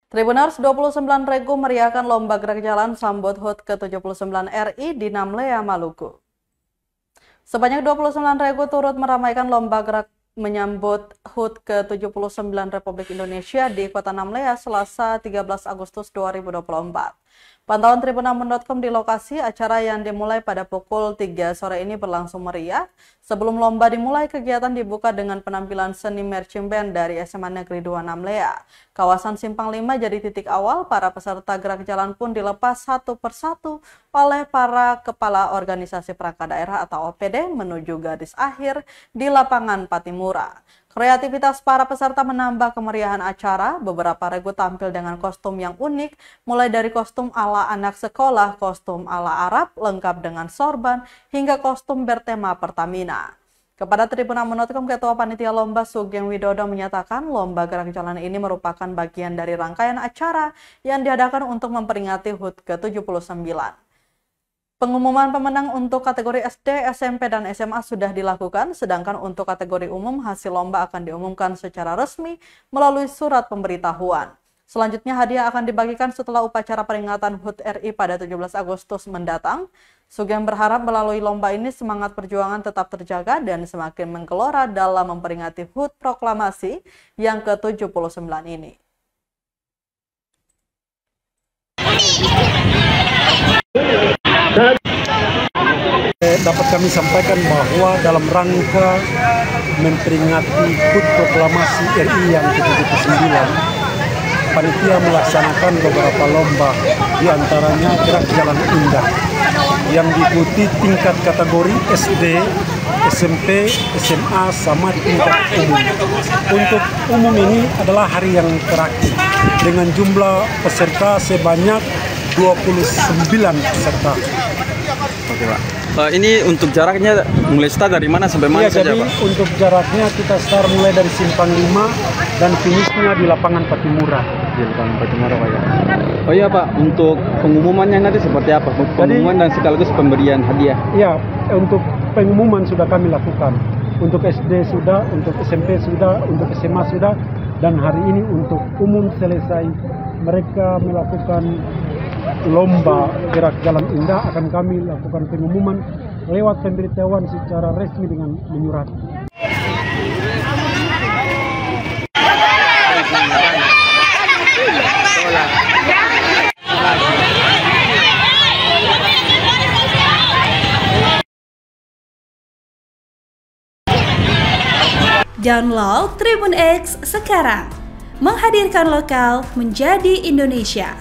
Tribunars 29 Regu meriahkan lomba gerak jalan sambut HUT ke-79 RI di Namlea, Maluku. Sebanyak 29 Regu turut meramaikan lomba gerak menyambut HUT ke-79 Republik Indonesia di Kota Namlea Selasa 13 Agustus 2024. Pantauan Tribunnamun.com di lokasi acara yang dimulai pada pukul 3 sore ini berlangsung meriah. Sebelum lomba dimulai, kegiatan dibuka dengan penampilan seni marching band dari SMA Negeri 2 Namlea. Kawasan Simpang 5 jadi titik awal, para peserta gerak jalan pun dilepas satu persatu oleh para kepala organisasi perangkat daerah atau OPD menuju garis akhir di lapangan Patimura. Kreativitas para peserta menambah kemeriahan acara. Beberapa regu tampil dengan kostum yang unik, mulai dari kostum ala anak sekolah, kostum ala Arab, lengkap dengan sorban, hingga kostum bertema Pertamina. Kepada Tribunnamun.com, Ketua Panitia Lomba Sugeng Widodo menyatakan lomba gerak jalan ini merupakan bagian dari rangkaian acara yang diadakan untuk memperingati HUT ke-79. Pengumuman pemenang untuk kategori SD, SMP, dan SMA sudah dilakukan, sedangkan untuk kategori umum hasil lomba akan diumumkan secara resmi melalui surat pemberitahuan. Selanjutnya hadiah akan dibagikan setelah upacara peringatan HUT RI pada 17 Agustus mendatang. Sugeng berharap melalui lomba ini semangat perjuangan tetap terjaga dan semakin menggelora dalam memperingati HUT proklamasi yang ke-79 ini. Dapat kami sampaikan bahwa dalam rangka memperingati HUT proklamasi RI yang ke-79, panitia melaksanakan beberapa lomba, diantaranya gerak jalan indah yang diikuti tingkat kategori SD, SMP, SMA, sama tingkat umum. Untuk umum ini adalah hari yang terakhir dengan jumlah peserta sebanyak 29 peserta. Oke, Pak. Ini untuk jaraknya mulai start dari mana sampai mana saja, jadi, Pak? Untuk jaraknya kita start mulai dari Simpang 5 dan finishnya di lapangan Patimura. Di lapangan Patimura, Pak, ya. Oh iya, Pak, untuk pengumumannya nanti seperti apa? Pengumuman dan sekaligus pemberian hadiah. Ya, untuk pengumuman sudah kami lakukan. Untuk SD sudah, untuk SMP sudah, untuk SMA sudah, dan hari ini untuk umum selesai. Mereka melakukan lomba gerak jalan indah, akan kami lakukan pengumuman lewat pemberitahuan secara resmi dengan menyurat. Download Tribun X sekarang, menghadirkan lokal menjadi Indonesia.